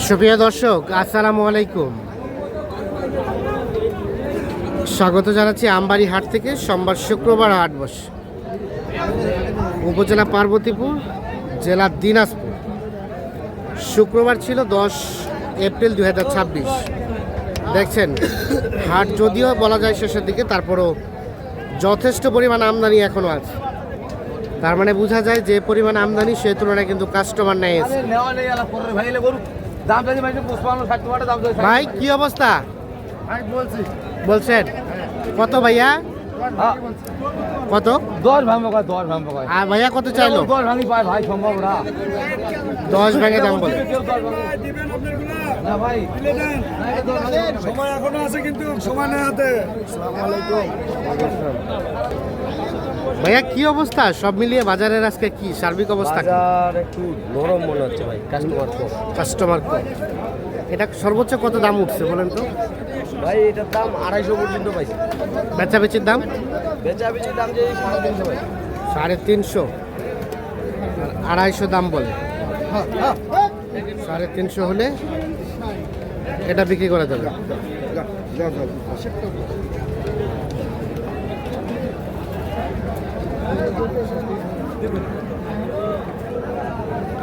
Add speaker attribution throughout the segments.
Speaker 1: সুপ্রিয় দর্শক, আসসালামু আলাইকুম। স্বাগত জানাচ্ছি আমবাড়ি হাট থেকে। সোমবার শুক্রবার হাট বসে, উপজেলা পার্বতীপুর, জেলা দিনাজপুর। শুক্রবার ছিল 10 এপ্রিল 2026। দেখছেন হাট যদিও বলা যায় শেষের দিকে, তারপরও যথেষ্ট পরিমাণ আমদানি এখনও আছে। তার মানে বোঝা যায় যে পরিমাণ আমদানি সেই তুলনায় কিন্তু কাস্টমার নেই। ভাই কি অবস্থা বলছেন? কত ভাইয়া? কত?
Speaker 2: 10 ভাঙবো, 10 ভাঙবো।
Speaker 1: আর ভাইয়া কত চাইলো?
Speaker 2: 10 ভাঙি পায় ভাই, সম্ভব না।
Speaker 1: 10 ভেঙে দাম বলে।
Speaker 2: না ভাই,
Speaker 3: সময় এখনো আছে কিন্তু সময় নেই হাতে। আসসালামু আলাইকুম
Speaker 1: ভাইয়া কি অবস্থা? সব মিলিয়ে বাজারের আজকে কি সার্বিক অবস্থা?
Speaker 2: বাজার একটু নরম মনে হচ্ছে ভাই,
Speaker 1: কাস্টমার কম। এটা সর্বোচ্চ কত দাম উঠছে বলেন তো?
Speaker 2: ভাই এটার দাম 250 পর্যন্ত পাইছে।
Speaker 1: বেচাবেচির দাম?
Speaker 2: বেচাবেচির দাম যে 350 ভাই।
Speaker 1: 350 আর 250 দাম বলে। 350 হলে এটা বিক্রি করা যাবে।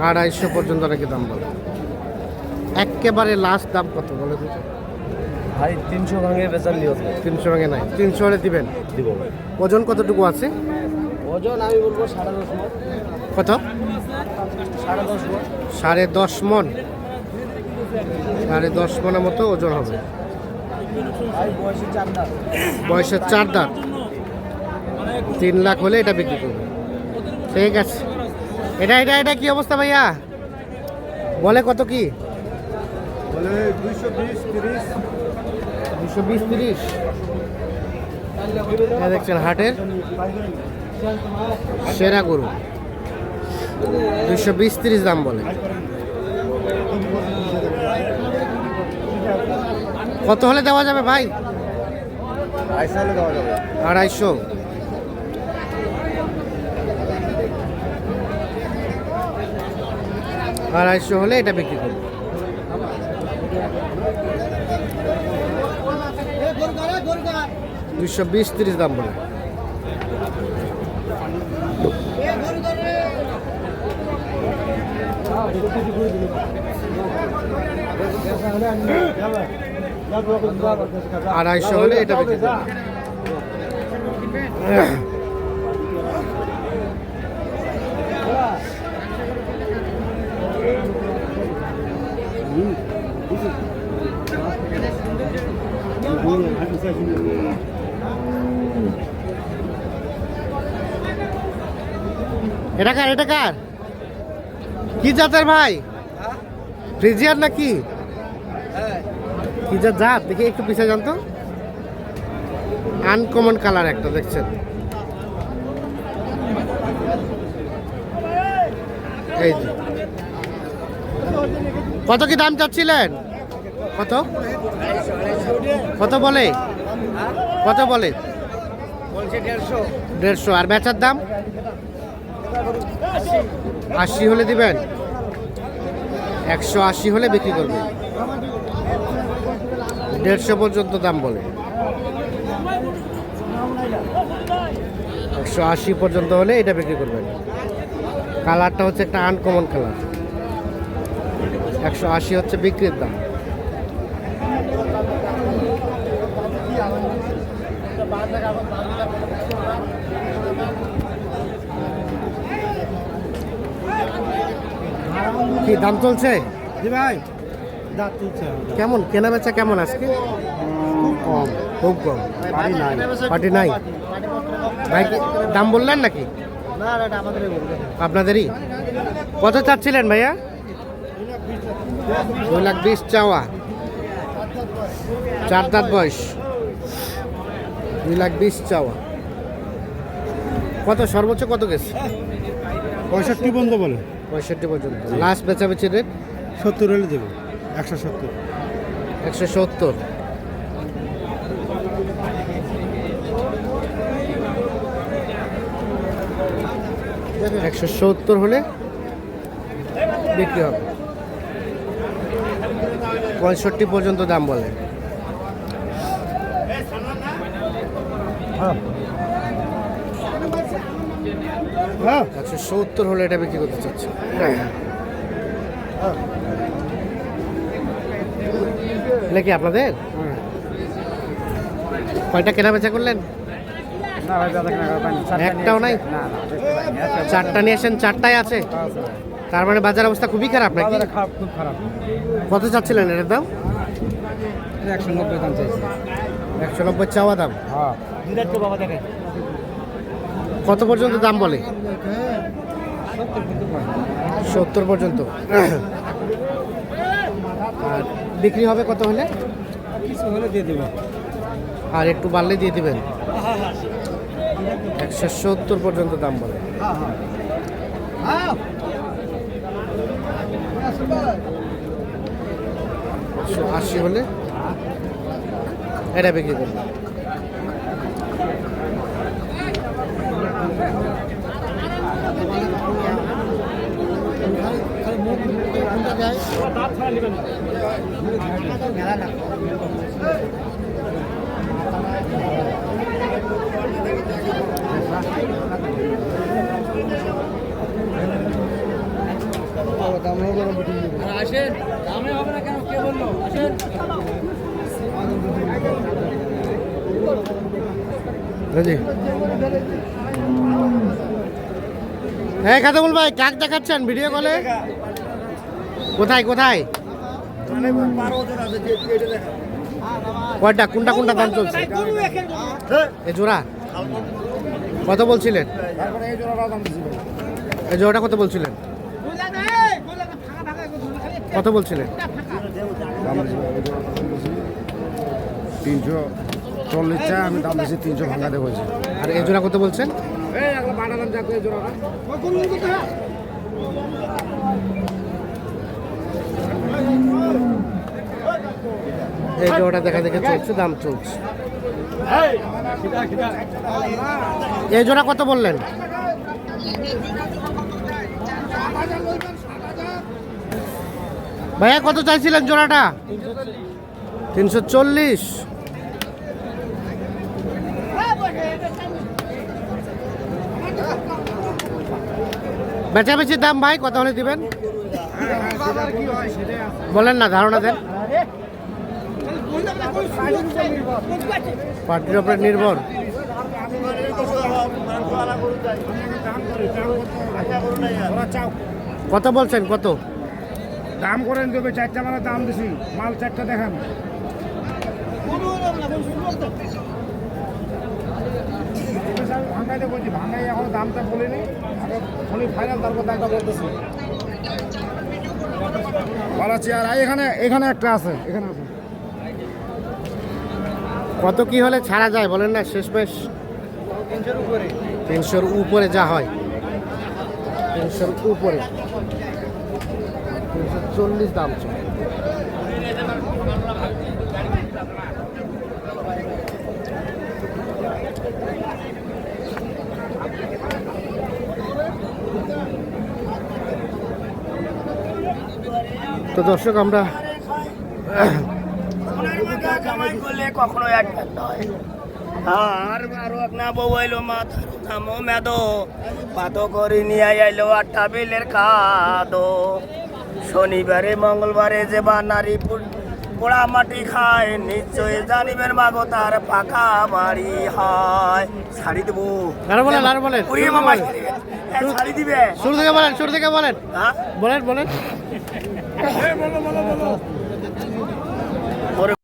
Speaker 1: আর 250 পর্যন্ত নাকি দাম বলে। একেবারে লাস্ট দাম কত বলে দিতে
Speaker 2: ভাই? 300 ভাঙে বেচার নিয়ত।
Speaker 1: 300 ভাঙে নাই, 300 হলে দিবেন।
Speaker 2: দিব ভাই।
Speaker 1: ওজন কতটুকু আছে?
Speaker 2: ওজন আমি বলবো 10.5 মণ।
Speaker 1: কত?
Speaker 2: 10.5 মণ।
Speaker 1: 10.5 মণ। 10.5 মণের মতো ওজন হবে।
Speaker 2: ভাই বয়সে 4 দাঁত।
Speaker 1: বয়সে 4 দাঁত। 3 লাখ হলে এটা বিক্রি করবে। ঠিক আছে। এটা কি অবস্থা ভাইয়া? বলে কত কি?
Speaker 3: বলে 220 30।
Speaker 1: 220 30। দেখছেন হাটের সেরা গরু। 220 30 দাম বলে। কত হলে দেওয়া যাবে ভাই?
Speaker 3: 250 হলে দেওয়া যাবে।
Speaker 1: 250। হলে এটা বিক্রি করবে। দুইশো 20-30 দাম বলে। আড়াইশো হলে এটা বিক্রি করবে। এটা কার? কি জাতের ভাই? ফ্রিজিয়ার নাকি? কি জাত দেখি একটু পিছিয়ে যান তো। আনকমন কালার একটা দেখছেন। এই যে কত কি দাম চাচ্ছিলেন? কত কত বলে? কত বলে? 150। আর বেচার দাম 80 হলে দিবেন। 180 হলে বিক্রি করবে। 150 পর্যন্ত দাম বলে। 180 পর্যন্ত হলে এটা বিক্রি করবেন। কালারটা হচ্ছে একটা আনকমন কালার। 180 হচ্ছে বিক্রির দাম। কি দাম চলছে?
Speaker 3: জি ভাই, দাঁত তুলছে।
Speaker 1: কেমন কেনা বেচা কেমন আজকে? খুব কম। পার্টি নাই ভাই। দাম বললেন নাকি? আপনাদেরই। কত চাচ্ছিলেন ভাইয়া? 2,20,000 চাওয়া। 4 দাঁত বয়স। 2,20,000 চাওয়া। কত সর্বোচ্চ কত গেছে?
Speaker 3: 65 বন্ধ বলে।
Speaker 1: 65 পর্যন্ত। লাস্ট বেচাবেচি রেট
Speaker 3: 70 হলে দেবে। 170।
Speaker 1: 170। 170 হলে বিক্রি হবে। 65 পর্যন্ত দাম বলে।
Speaker 3: হ্যাঁ
Speaker 1: 170 হলে এটা বিক্রি করতে চাচ্ছে। এটা কি আপনাদের? কয়টা কেনা বেচা করলেন?
Speaker 3: না ভাই দাদা কেনা পাইনি
Speaker 1: একটাও নাই?
Speaker 3: না
Speaker 1: চারটা নিয়ে আসেন, চারটায় আছে। তার মানে বাজার অবস্থা খুবই খারাপ নাকি?
Speaker 3: বাজারে খারাপ, খুব খারাপ।
Speaker 1: কত চাচ্ছিলেন এটার দাম?
Speaker 3: 190 দাম চাইছি।
Speaker 1: 190 চাওয়া দাম।
Speaker 3: হ্যাঁ
Speaker 1: কত পর্যন্ত দাম বলে? 70 পর্যন্ত। আর বিক্রি হবে কত হলে?
Speaker 3: কিছু হলে দিয়ে দেবো।
Speaker 1: আর একটু বাড়লে দিয়ে দিবেন। 170 পর্যন্ত দাম বলে। 180 হলে এটা বিক্রি করবে।
Speaker 2: আসেন, দামে হবে না কেন? কে বললো? আসেন।
Speaker 1: বুঝলি? হ্যাঁ খাতাবুল ভাই, কাক দেখাচ্ছেন ভিডিও কলে? কোথায় কোথায়? কয়টা, কোনটা কোনটা দাম চলছে? এ জোড়া কত বলছিলেন? এই জোড়াটা কত বলছিলেন? কত বলছিলেন?
Speaker 3: 340 চাই, আমি দাম বেশি 300 ভাঙা দেবো।
Speaker 1: আর এই জোড়া কত বলছেন? এই জোড়াটা দেখা দেখে চলছে, দাম চলছে। এই জোড়া কত বললেন? ভাইয়া কত চাইছিলেন জোড়াটা? 340। বেচাবেচির দাম ভাই কত হলে দিবেন? বলেন না, ধারণা দেন। পার্টির উপরে নির্ভর। কত বলছেন? কত
Speaker 3: দাম করেন দেবে? 4টা মানে দাম বেশি, মাল 4টা দেখান। ভাঙাইতে বলছি, ভাঙাই এখন দামটা বলিনি, ফোনে ফাইনাল তারপর দামটা বলতেছি। ভালো চেয়ার এখানে, এখানে একটা আছে, এখানে আছে।
Speaker 1: কত কি হলে ছাড়া যায় বলেন না? শেষমেশ
Speaker 2: 300 উপরে।
Speaker 1: 300-র উপরে যা হয়। 300-র উপরে 340 দাম চলে। তো দর্শক, আমরা
Speaker 4: কামাই করলে কখনো এক নয়। আর আরো এক না বউইলো মাথার দামো মেদো পাতো করে নিয়ে আইলো 8টা বিলের কাদো। শনিবারে মঙ্গলবারে যে বা নারী পোড়া মাটি খায়, নিশ্চয় জানিবেন মাগো তার পাকা বাড়ি হয়। শাড়ি দেবো?
Speaker 1: আরো বলেন, আরো বলেন।
Speaker 4: উড়িয়ে মামা শাড়ি দিবে?
Speaker 1: শুরু থেকে বলেন, শুরু থেকে বলেন।
Speaker 4: হ্যাঁ
Speaker 1: বলেন বলেন।
Speaker 4: বলো